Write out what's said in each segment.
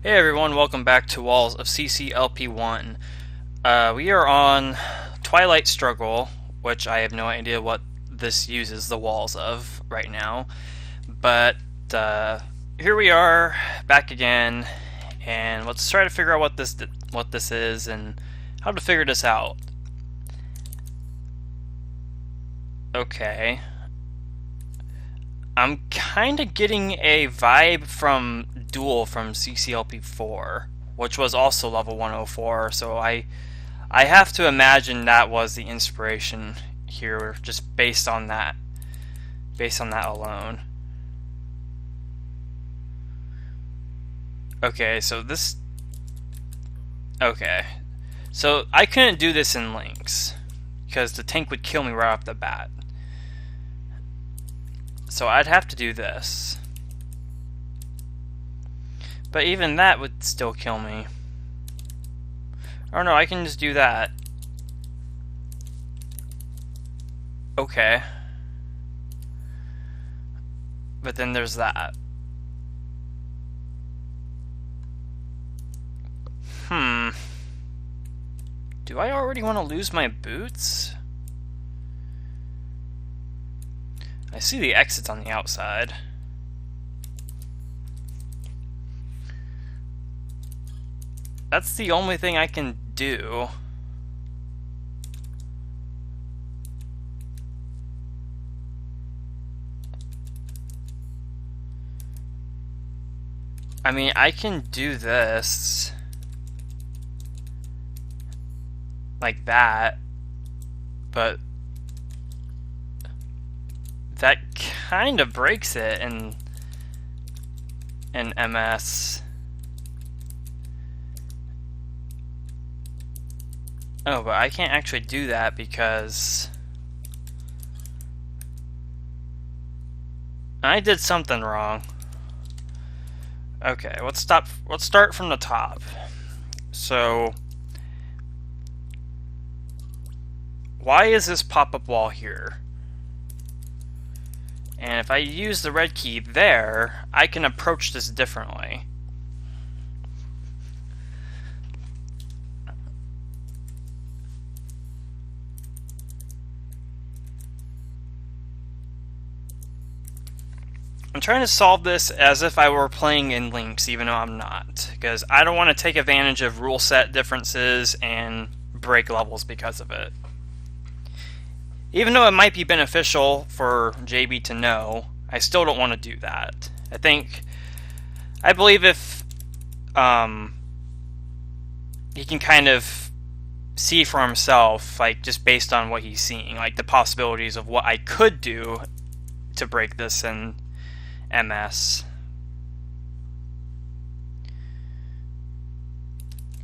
Hey everyone, welcome back to Walls of WoCCLP1. We are on Twilight Struggle, which I have no idea what this uses the walls of right now. But here we are, back again, and let's try to figure out what this is and how to figure this out. Okay. I'm kind of getting a vibe from Duel from WoCCLP4, which was also level 104, so I have to imagine that was the inspiration here, just based on that alone. Okay, so this... Okay. So I couldn't do this in Lynx, because the tank would kill me right off the bat. So I'd have to do this. But even that would still kill me. Oh no, I can just do that. Okay. But then there's that. Do I already want to lose my boots? I see the exits on the outside. That's the only thing I can do. I mean, I can do this. Like that. But that kind of breaks it in MS. Oh, but I can't actually do that because I did something wrong. Okay, let's start from the top. So why is this pop-up wall here? And if I use the red key there, I can approach this differently. I'm trying to solve this as if I were playing in Lynx, even though I'm not, because I don't want to take advantage of rule set differences and break levels because of it. Even though it might be beneficial for JB to know, I still don't want to do that. I believe if he can kind of see for himself, like just based on what he's seeing, like the possibilities of what I could do to break this in MS.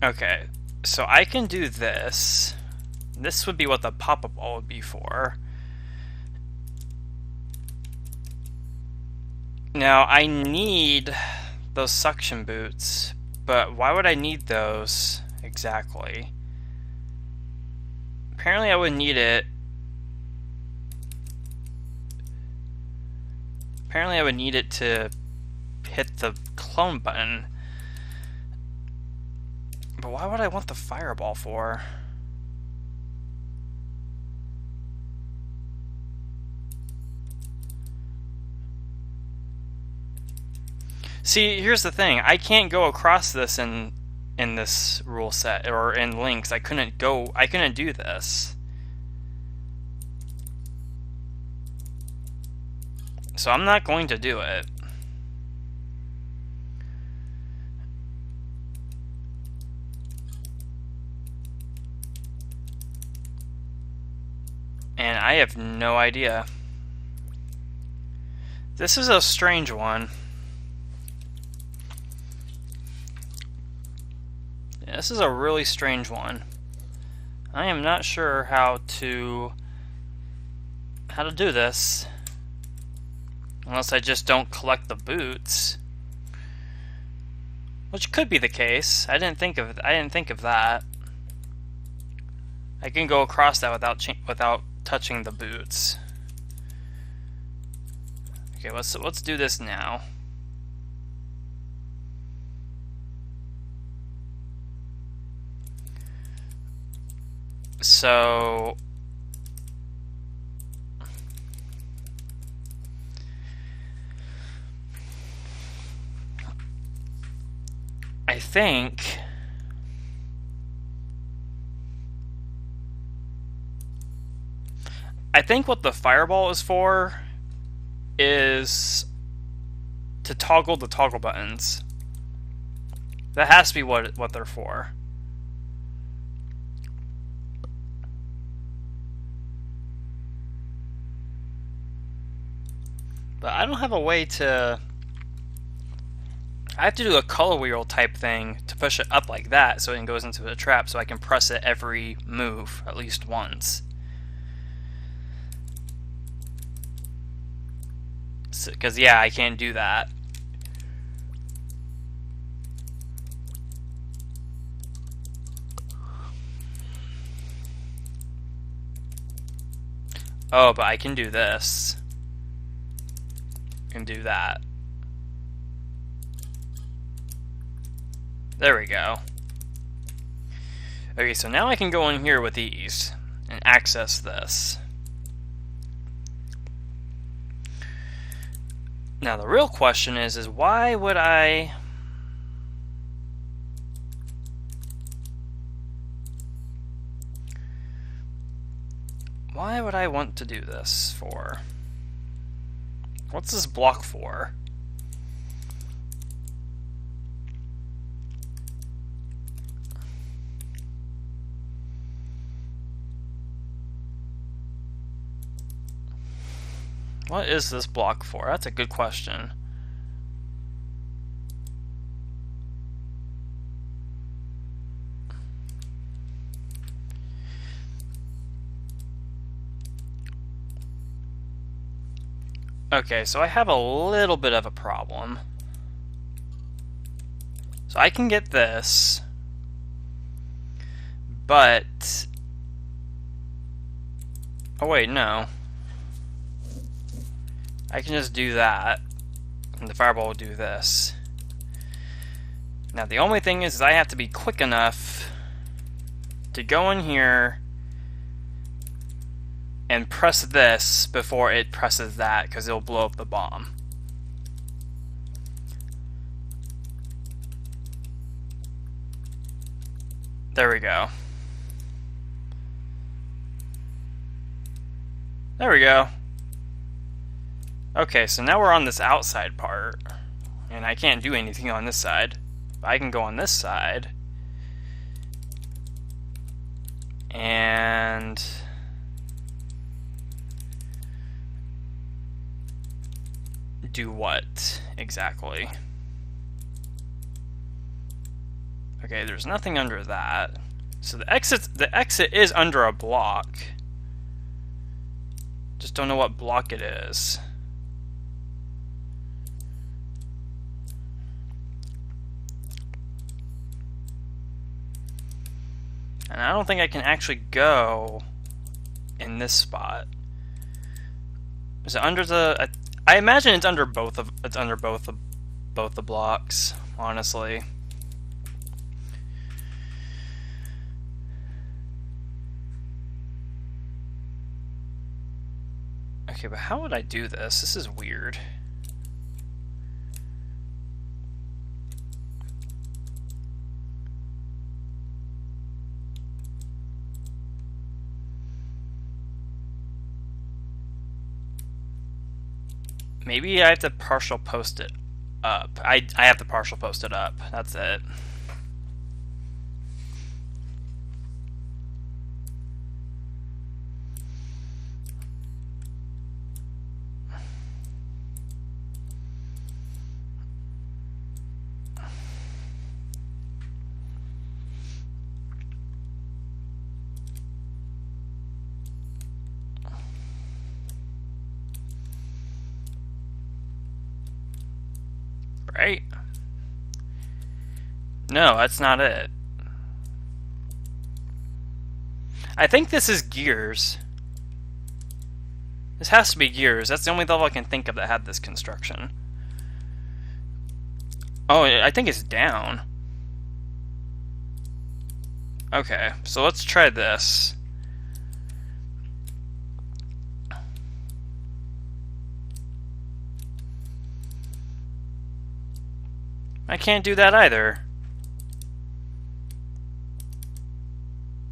Okay, so I can do this. This would be what the pop-up wall would be for. Now, I need those suction boots, but why would I need those exactly? Apparently I would need it. Apparently I would need it to hit the clone button. But why would I want the fireball for? See, here's the thing. I can't go across this in this rule set or in Lynx. I couldn't do this. So I'm not going to do it. And I have no idea. This is a strange one. Yeah, this is a really strange one. I am not sure how to do this. Unless I just don't collect the boots, which could be the case. I didn't think of that. I can go across that without touching the boots. Okay, let's do this now. So I think what the fireball is for is to toggle the toggle buttons. That has to be what they're for. But I don't have a way to... I have to do a color wheel type thing to push it up like that so it goes into the trap so I can press it every move at least once. Because, yeah, I can't do that. Oh, but I can do this. And do that. There we go. Okay, so now I can go in here with ease and access this. Now the real question is why would I... Why would I want to do this for? What's this block for? What is this block for? That's a good question. Okay, so I have a little bit of a problem. So I can get this, but... Oh wait, no. I can just do that, and the fireball will do this. Now the only thing is I have to be quick enough to go in here and press this before it presses that, because it'll blow up the bomb. There we go. There we go. Okay, so now we're on this outside part, and I can't do anything on this side. But I can go on this side, and do what exactly? Okay, there's nothing under that. So the exit is under a block. Just don't know what block it is. And I don't think I can actually go in this spot. Is it under the... I imagine it's under both the blocks, honestly. Okay, but how would I do this? This is weird. Maybe I have to partial post it up. I have to partial post it up. That's it. Right? No, that's not it. I think this is Gears. This has to be Gears. That's the only level I can think of that had this construction. Oh, I think it's down. Okay, so let's try this. I can't do that either.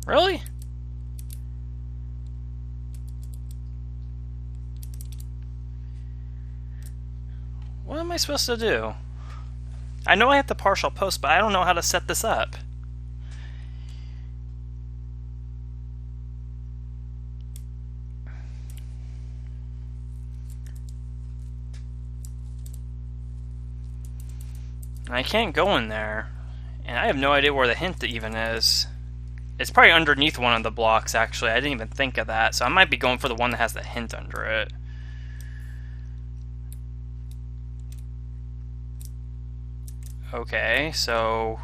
Really? What am I supposed to do? I know I have to partial post, but I don't know how to set this up. I can't go in there, and I have no idea where the hint even is. It's probably underneath one of the blocks, actually. I didn't even think of that, so I might be going for the one that has the hint under it. Okay, so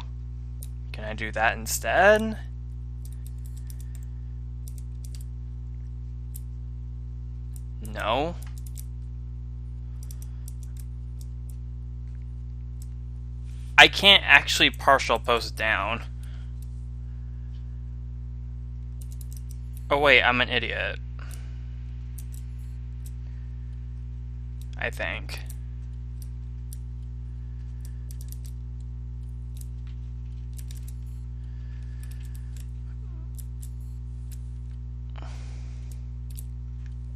can I do that instead? No. I can't actually partial post down. Oh wait, I'm an idiot. I think.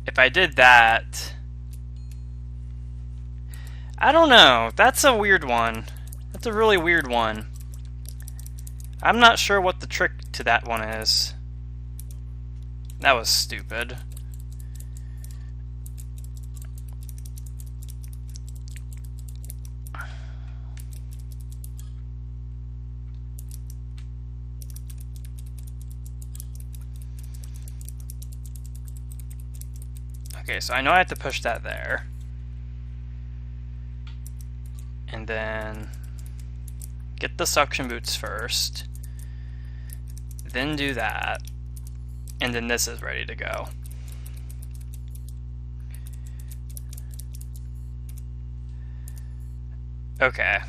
If I did that... I don't know. That's a weird one. That's a really weird one. I'm not sure what the trick to that one is. That was stupid. Okay, so I know I have to push that there. And then get the suction boots first. Then do that. And then this is ready to go. Okay.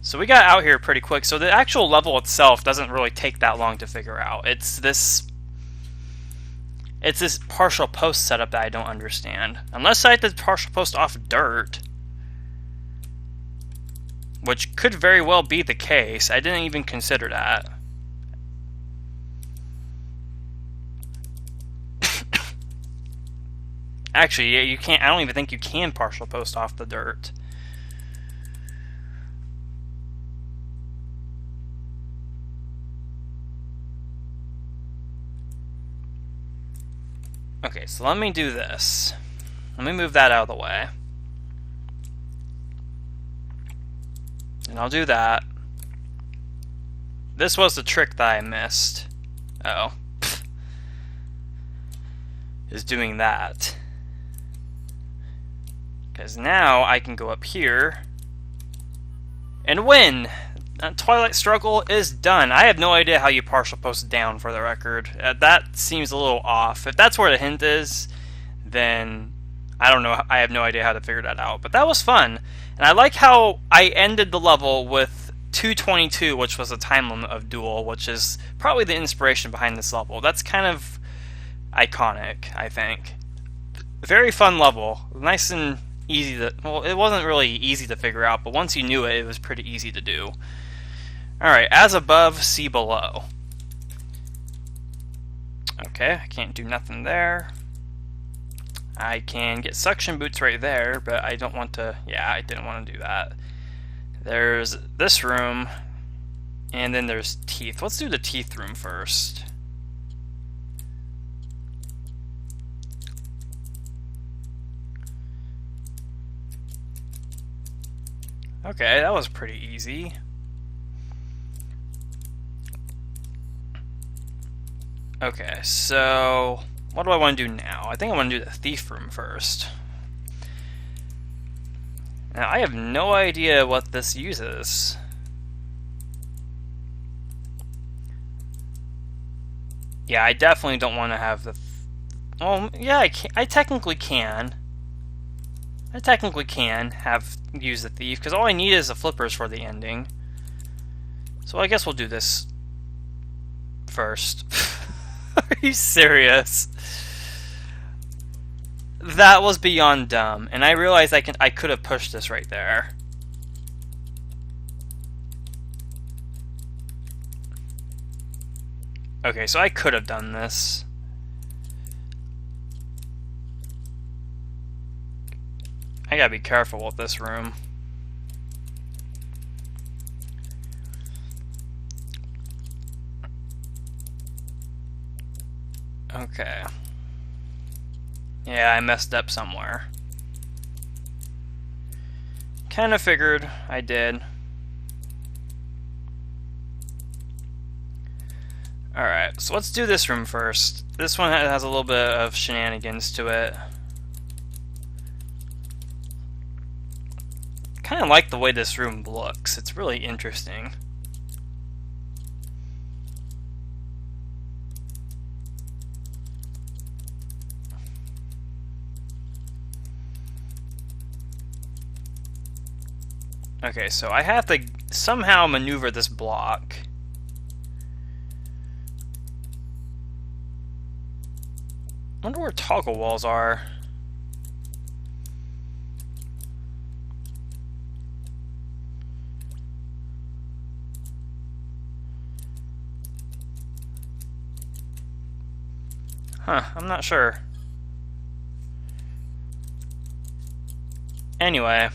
So we got out here pretty quick. So the actual level itself doesn't really take that long to figure out. It's this partial post setup that I don't understand. Unless I had to partial post off dirt. Which could very well be the case. I didn't even consider that. Actually, yeah, you can't. I don't even think you can partial post off the dirt. Okay, so let me do this. Let me move that out of the way. And I'll do that. This was the trick that I missed. Oh. Is doing that. Because now I can go up here and win! Twilight Struggle is done. I have no idea how you partial post down, for the record. That seems a little off. If that's where the hint is, then I don't know. I have no idea how to figure that out. But that was fun. And I like how I ended the level with 2:22, which was the time limit of Duel, which is probably the inspiration behind this level. That's kind of iconic, I think. Very fun level. Nice and easy to... Well, it wasn't really easy to figure out, but once you knew it, it was pretty easy to do. Alright, as above, see below. Okay, I can't do nothing there. I can get suction boots right there, but I don't want to... Yeah, I didn't want to do that. There's this room, and then there's teeth. Let's do the teeth room first. Okay, that was pretty easy. Okay, so what do I want to do now? I think I want to do the thief room first. Now, I have no idea what this uses. Yeah, I definitely don't want to have the... Well, yeah, I technically can. I technically can use the thief, because all I need is the flippers for the ending. So I guess we'll do this first. Are you serious? That was beyond dumb, and I realized I could have pushed this right there. Okay, so I could have done this. I gotta be careful with this room. Okay. Yeah, I messed up somewhere. Kinda figured I did. Alright, so let's do this room first. This one has a little bit of shenanigans to it. Kinda like the way this room looks. It's really interesting. Okay, so I have to somehow maneuver this block. I wonder where toggle walls are. Huh, I'm not sure. Anyway,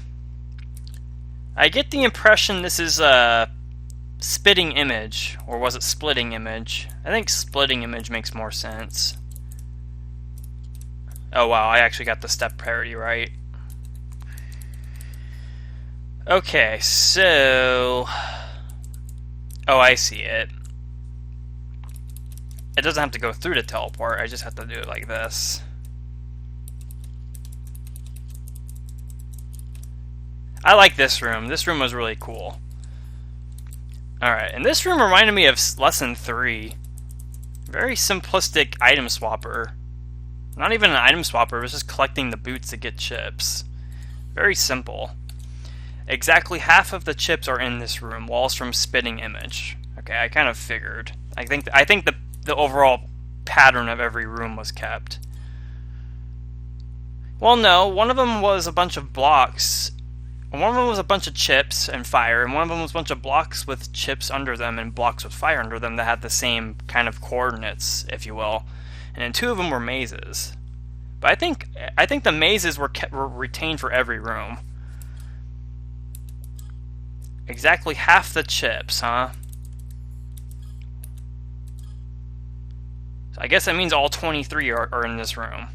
I get the impression this is a spitting image, or was it splitting image? I think splitting image makes more sense. Oh wow, I actually got the step parity right. Okay, so... Oh, I see it. It doesn't have to go through the teleport, I just have to do it like this. I like this room. This room was really cool. Alright, and this room reminded me of Lesson 3. Very simplistic item swapper. Not even an item swapper, it was just collecting the boots to get chips. Very simple. Exactly half of the chips are in this room, walls from spitting image. Okay, I kind of figured. I think the overall pattern of every room was kept. Well, no, one of them was a bunch of blocks. One of them was a bunch of chips and fire, and one of them was a bunch of blocks with chips under them and blocks with fire under them that had the same kind of coordinates, if you will. And then two of them were mazes. But I think the mazes were retained for every room. Exactly half the chips, huh? So I guess that means all 23 are in this room.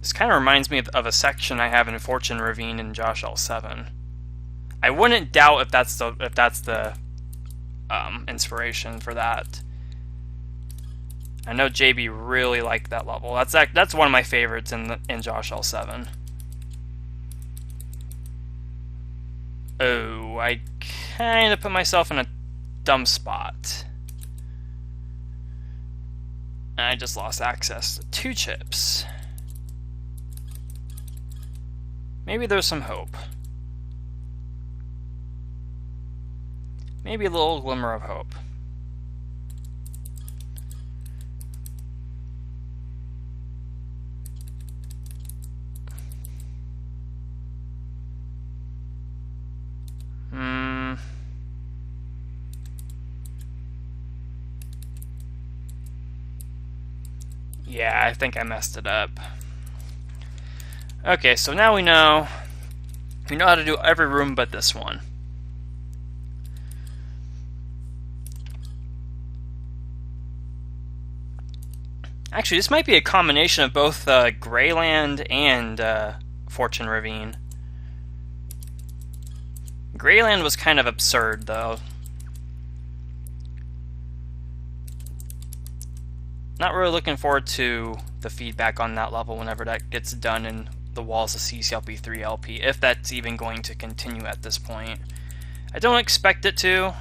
This kind of reminds me of a section I have in Fortune Ravine in WoCCL7. I wouldn't doubt if that's the inspiration for that. I know JB really liked that level. That's one of my favorites in WoCCL7. Oh, I kind of put myself in a dumb spot. I just lost access to 2 chips. Maybe there's some hope. Maybe a little glimmer of hope. Yeah, I think I messed it up. Okay, so now we know how to do every room but this one. Actually, this might be a combination of both Greyland and Fortune Ravine. Greyland was kind of absurd, though. Not really looking forward to the feedback on that level whenever that gets done in the walls of CCLP3 LP, if that's even going to continue at this point. I don't expect it to.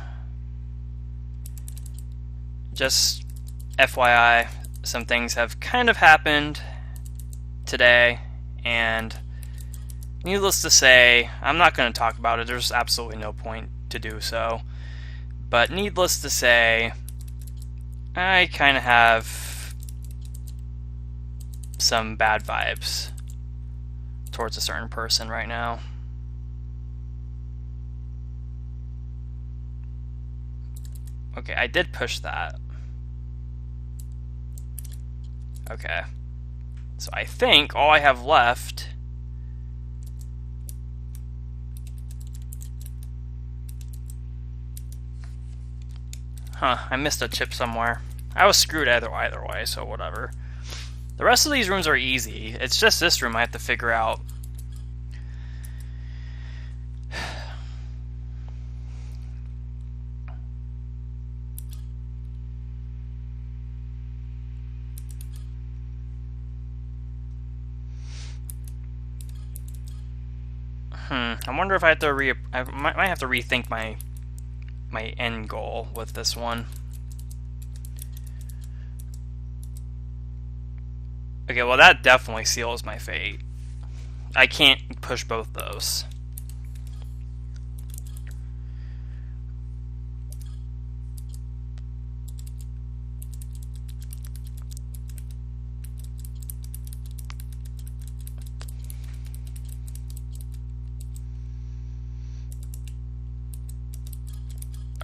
Just FYI, some things have kind of happened today, and needless to say, I'm not going to talk about it. There's absolutely no point to do so. But needless to say, I kind of have some bad vibes towards a certain person right now. Okay, I did push that. Okay. So I think all I have left... Huh, I missed a chip somewhere. I was screwed either way, so whatever. The rest of these rooms are easy. It's just this room I have to figure out. I wonder if I have to I might have to rethink my end goal with this one. Okay, well that definitely seals my fate. I can't push both those.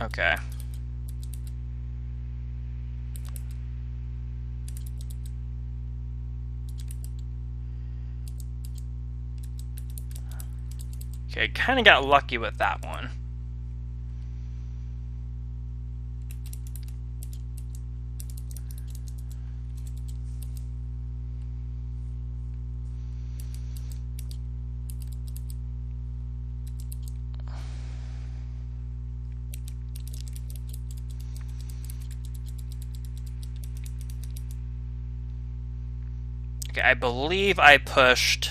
Okay. Okay, kind of got lucky with that one. Okay, I believe I pushed...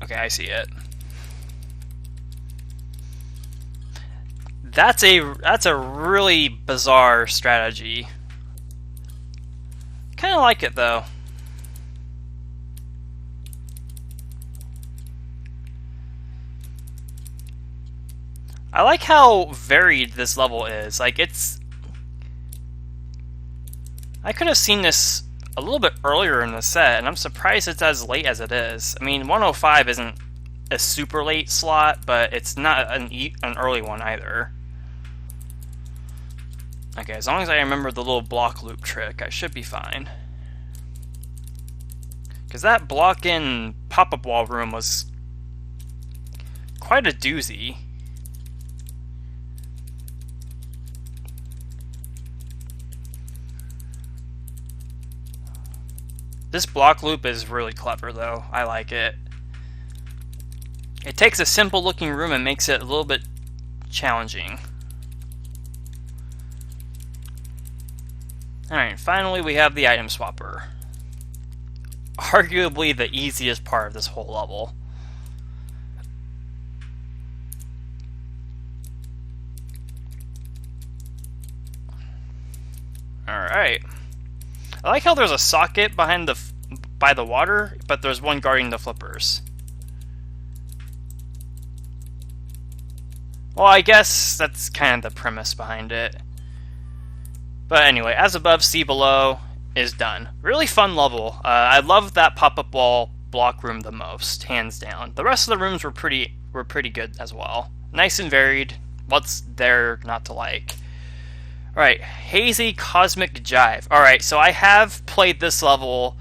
Okay, I see it. That's a really bizarre strategy. Kind of like it though. I like how varied this level is. Like I could have seen this a little bit earlier in the set, and I'm surprised it's as late as it is. I mean, 105 isn't a super late slot, but it's not an early one either. Okay, as long as I remember the little block loop trick, I should be fine. Because that block-in pop-up wall room was quite a doozy. This block loop is really clever though. I like it. It takes a simple looking room and makes it a little bit challenging. Alright, finally we have the item swapper. Arguably the easiest part of this whole level. Alright. I like how there's a socket by the water, but there's one guarding the flippers. Well, I guess that's kind of the premise behind it. But anyway, as above, see below is done. Really fun level. I love that pop-up wall block room the most, hands down. The rest of the rooms were pretty good as well. Nice and varied. What's there not to like? Alright, Hazy Cosmic Jive. Alright, so I have played this level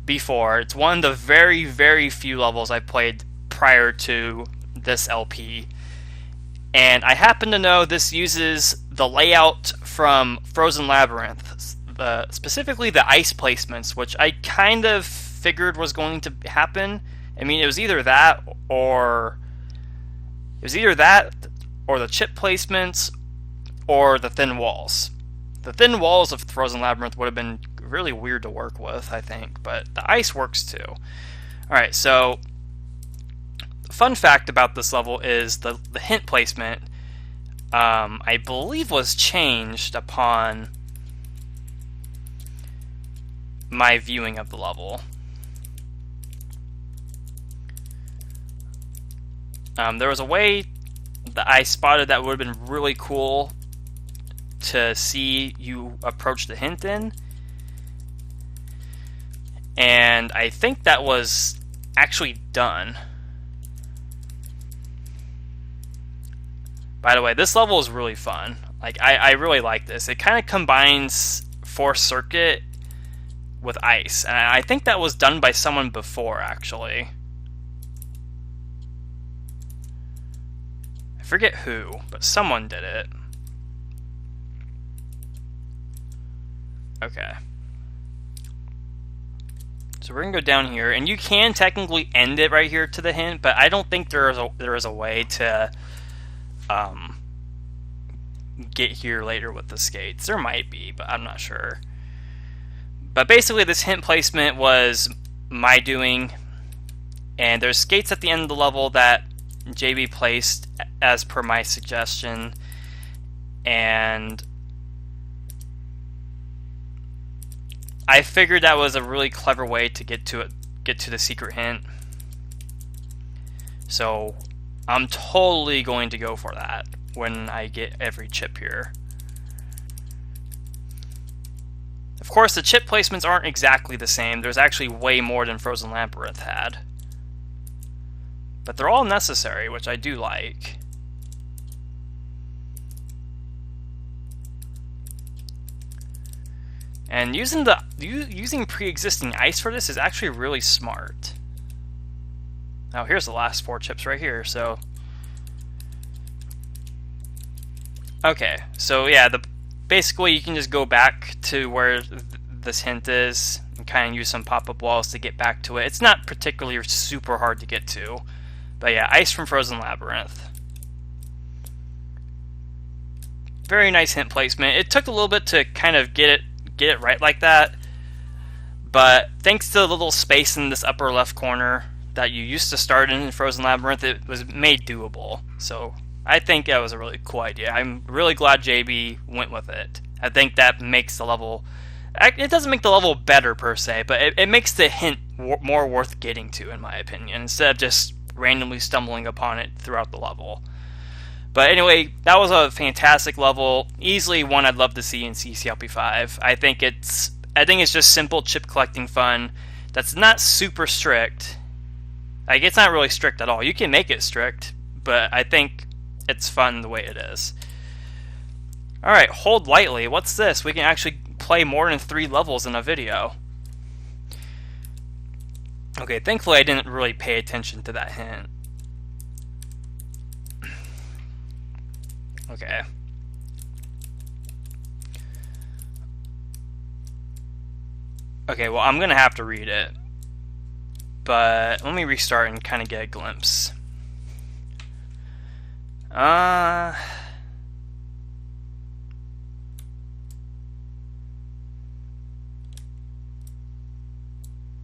before. It's one of the very, very few levels I played prior to this LP. And I happen to know this uses the layout from Frozen Labyrinth, specifically the ice placements, which I kind of figured was going to happen. I mean, it was either that or the chip placements or the thin walls. The thin walls of Frozen Labyrinth would have been really weird to work with, I think, but the ice works too. Alright, so fun fact about this level is the hint placement, I believe was changed upon my viewing of the level. There was a way that I spotted that would have been really cool to see you approach the hint in, and I think that was actually done. By the way, this level is really fun. Like, I really like this. It kind of combines Force Circuit with ice, and I think that was done by someone before, actually. I forget who, but someone did it. Okay. So we're gonna go down here, and you can technically end it right here to the hint, but I don't think there is a way to get here later with the skates. There might be, but I'm not sure. But basically, this hint placement was my doing, and there's skates at the end of the level that JB placed as per my suggestion, and I figured that was a really clever way to get to the secret hint. So I'm totally going to go for that when I get every chip here. Of course, the chip placements aren't exactly the same. There's actually way more than Frozen Labyrinth had. But they're all necessary, which I do like. And using pre-existing ice for this is actually really smart. Now here's the last 4 chips right here, so... Okay, so yeah, basically you can just go back to where this hint is and kind of use some pop-up walls to get back to it. It's not particularly super hard to get to. But yeah, ice from Frozen Labyrinth. Very nice hint placement. It took a little bit to kind of get it right like that, but thanks to the little space in this upper left corner that you used to start in Frozen Labyrinth, it was made doable. So I think that was a really cool idea. I'm really glad JB went with it. I think that makes the level... It doesn't make the level better per se, but it makes the hint more worth getting to, in my opinion, instead of just randomly stumbling upon it throughout the level. But anyway, that was a fantastic level. Easily one I'd love to see in CCLP5. I think it's just simple chip collecting fun that's not super strict. Like, it's not really strict at all. You can make it strict, but I think it's fun the way it is. Alright, Hold Lightly. What's this? We can actually play more than 3 levels in a video. Okay, thankfully I didn't really pay attention to that hint. Okay. Okay, well, I'm gonna have to read it. But let me restart and kind of get a glimpse.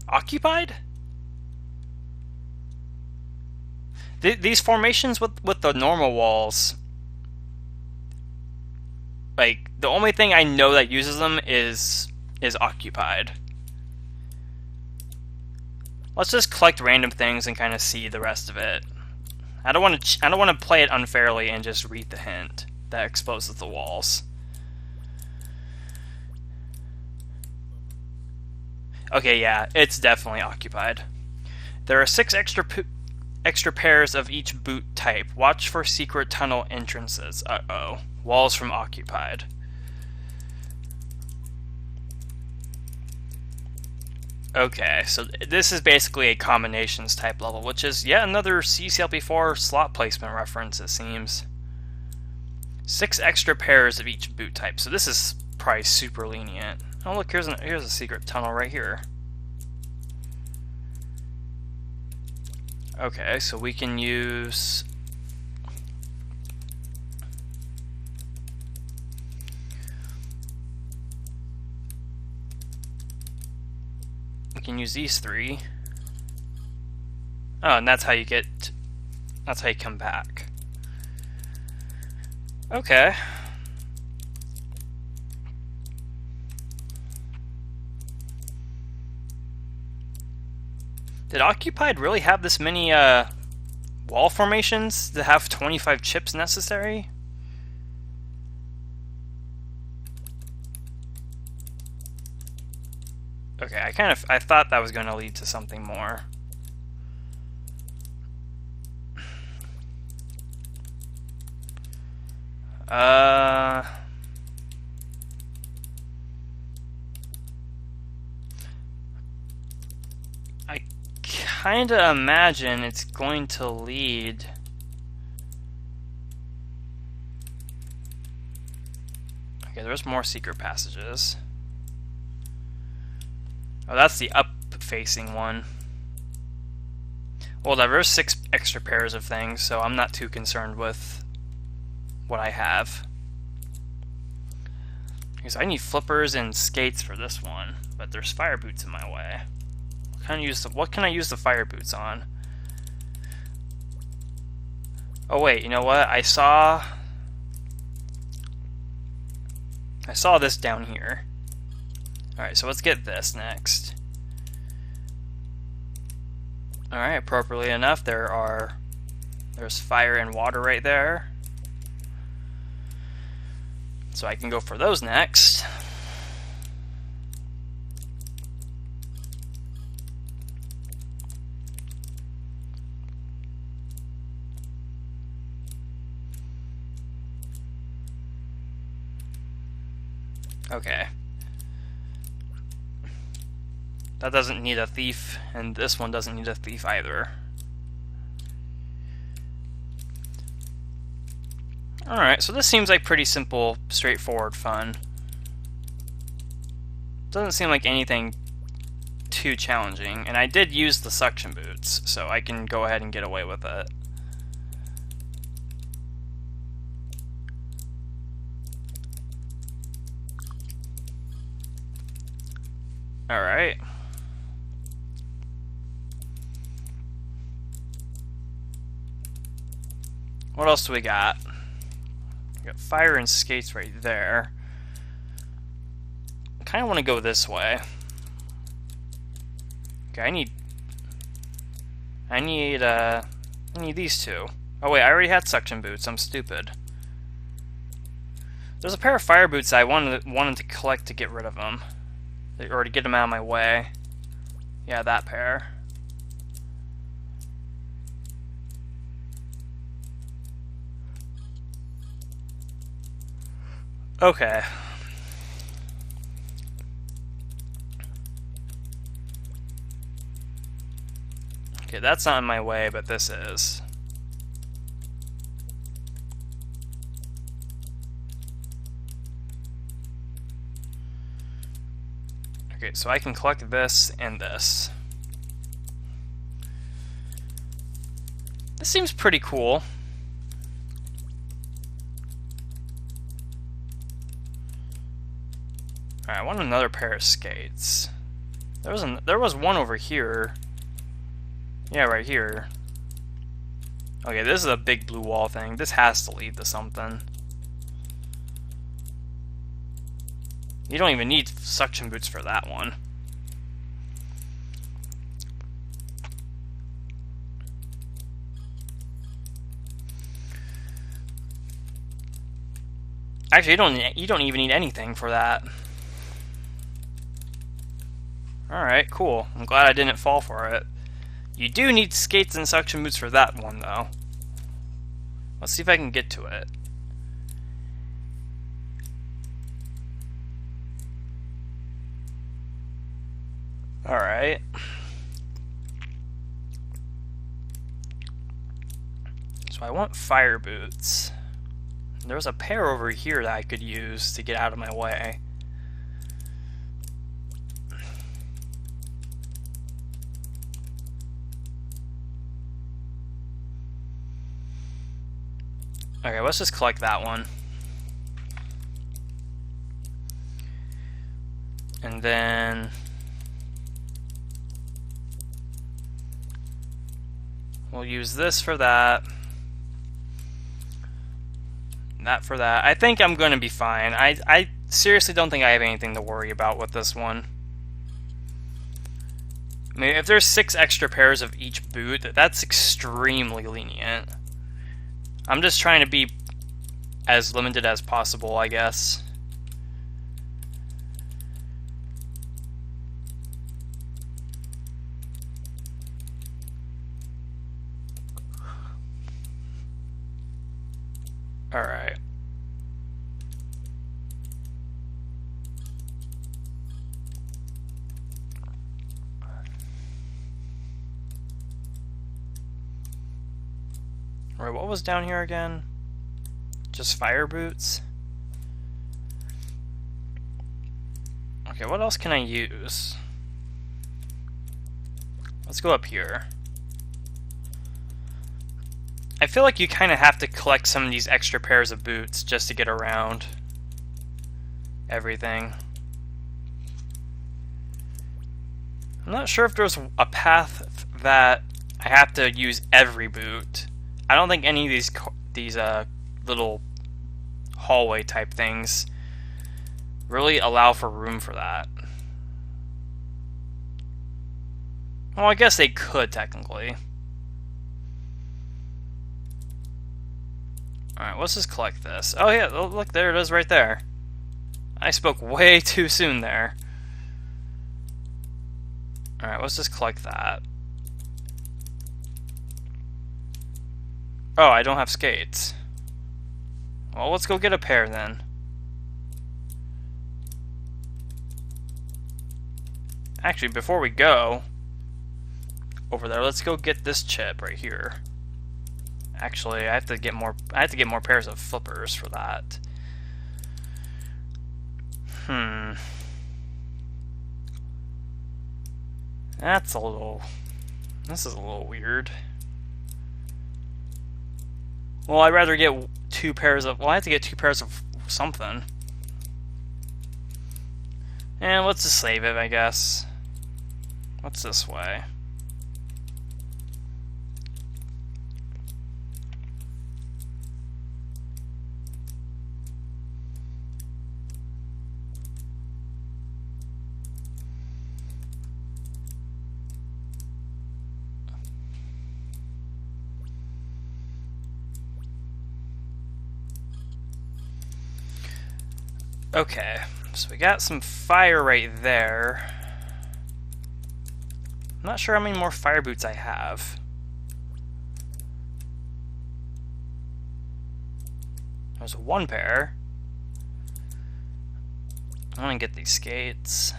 Occupied? These formations with the normal walls, like, the only thing I know that uses them is occupied. Let's just collect random things and kind of see the rest of it. I don't want to play it unfairly and just read the hint that exposes the walls. Okay, yeah, it's definitely occupied. There are 6 extra pairs of each boot type. Watch for secret tunnel entrances. Uh-oh. Walls from occupied. Okay, so this is basically a combinations type level, which is yet another CCLP4 slot placement reference, it seems. 6 extra pairs of each boot type, so this is probably super lenient. Oh look, here's a secret tunnel right here. Okay, so we can use... We can use these 3. Oh, and that's how you come back. Okay. Did Occupied really have this many wall formations to have 25 chips necessary? Okay, I thought that was going to lead to something more. Uh, I kinda imagine it's going to lead. Okay, there's more secret passages. Oh, that's the up-facing one. Well, there's 6 extra pairs of things, so I'm not too concerned with what I have. Because I need flippers and skates for this one, but there's fire boots in my way. What can I use the fire boots on? Oh wait, you know what? I saw this down here. Alright, so let's get this next. Alright, appropriately enough, there's fire and water right there. So I can go for those next. Okay. That doesn't need a thief, and this one doesn't need a thief either. Alright, so this seems like pretty simple, straightforward fun. Doesn't seem like anything too challenging, and I did use the suction boots, so I can go ahead and get away with it. Alright. What else do we got? We got fire and skates right there. I kind of want to go this way. Okay, I need these two. Oh wait, I already had suction boots. I'm stupid. There's a pair of fire boots I wanted to collect to get rid of them, or to get them out of my way. Yeah, that pair. Okay. Okay, that's not in my way, but this is. Okay, so I can collect this and this. This seems pretty cool. Alright, I want another pair of skates. There was one over here. Yeah, right here. Okay, this is a big blue wall thing. This has to lead to something. You don't even need suction boots for that one. Actually, you don't even need anything for that. Alright, cool. I'm glad I didn't fall for it. You do need skates and suction boots for that one, though. Let's see if I can get to it. Alright. So I want fire boots. There's a pair over here that I could use to get out of my way. Okay, let's just collect that one. And then we'll use this for that. That for that. I think I'm going to be fine. I seriously don't think I have anything to worry about with this one. I mean, if there's 6 extra pairs of each boot, that's extremely lenient. I'm just trying to be as limited as possible, I guess. Alright. Alright, what was down here again? Just fire boots? Okay, what else can I use? Let's go up here. I feel like you kind of have to collect some of these extra pairs of boots just to get around everything. I'm not sure if there's a path that I have to use every boot. I don't think any of these little hallway type things really allow for room for that. Well, I guess they could technically. Alright, let's just collect this. Oh yeah, look, there it is right there. I spoke way too soon there. Alright, let's just collect that. Oh, I don't have skates. Well, let's go get a pair then. Actually, before we go over there, let's go get this chip right here. Actually, I have to get more pairs of flippers for that. This is a little weird. Well, I'd rather get I have to get 2 pairs of something. And let's just save it, I guess. What's this way? Okay, so we got some fire right there. I'm not sure how many more fire boots I have. There's 1 pair. I want to get these skates.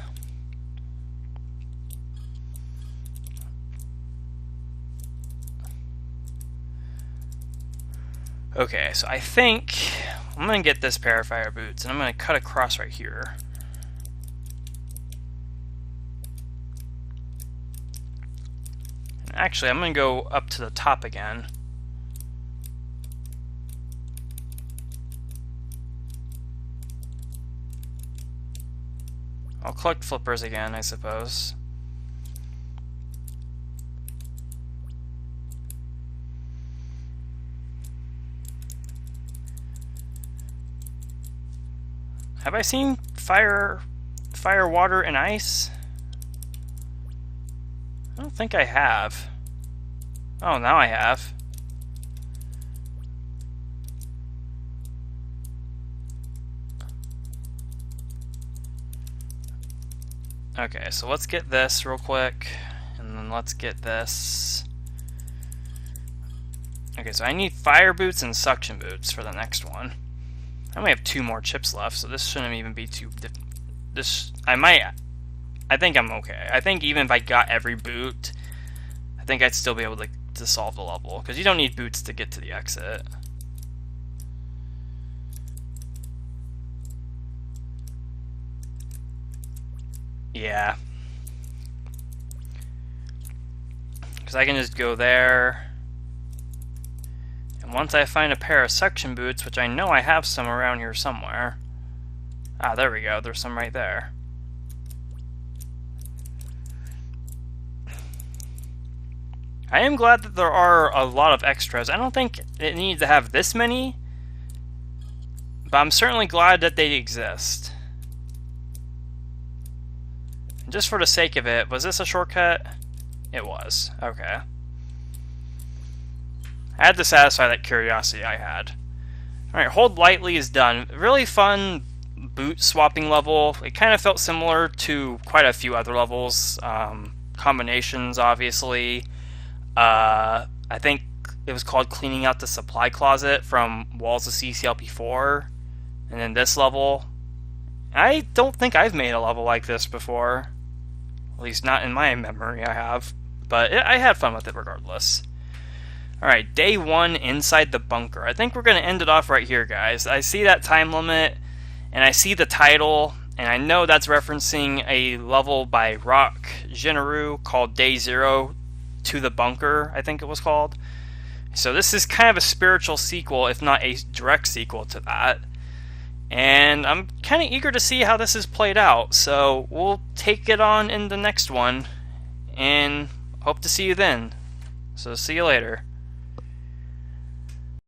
Okay, so I think I'm going to get this pair of fire boots, and I'm going to cut across right here. And actually, I'm going to go up to the top again. I'll collect flippers again, I suppose. Have I seen fire, water, and ice? I don't think I have. Oh, now I have. Okay, so let's get this real quick, and then let's get this. Okay, so I need fire boots and suction boots for the next one. I only have 2 more chips left, so this shouldn't even be too I think I'm okay. I think even if I got every boot, I think I'd still be able to solve the level, because you don't need boots to get to the exit. Yeah. Because I can just go there. And once I find a pair of suction boots, which I know I have some around here somewhere. Ah, there we go. There's some right there. I am glad that there are a lot of extras. I don't think it needs to have this many, but I'm certainly glad that they exist. Just for the sake of it, was this a shortcut? It was. Okay. I had to satisfy that curiosity I had. Alright, Hold Lightly is done. Really fun boot swapping level. It kind of felt similar to quite a few other levels. Combinations, obviously. I think it was called Cleaning Out the Supply Closet from Walls of CCLP4. And then this level. I don't think I've made a level like this before. At least not in my memory I have. But I had fun with it regardless. Alright, day 1 inside the bunker. I think we're going to end it off right here, guys. I see that time limit, and I see the title, and I know that's referencing a level by Rock Jinru called Day 0 to the Bunker, I think it was called. So this is kind of a spiritual sequel, if not a direct sequel to that. And I'm kind of eager to see how this is played out, so we'll take it on in the next one, and hope to see you then. So see you later.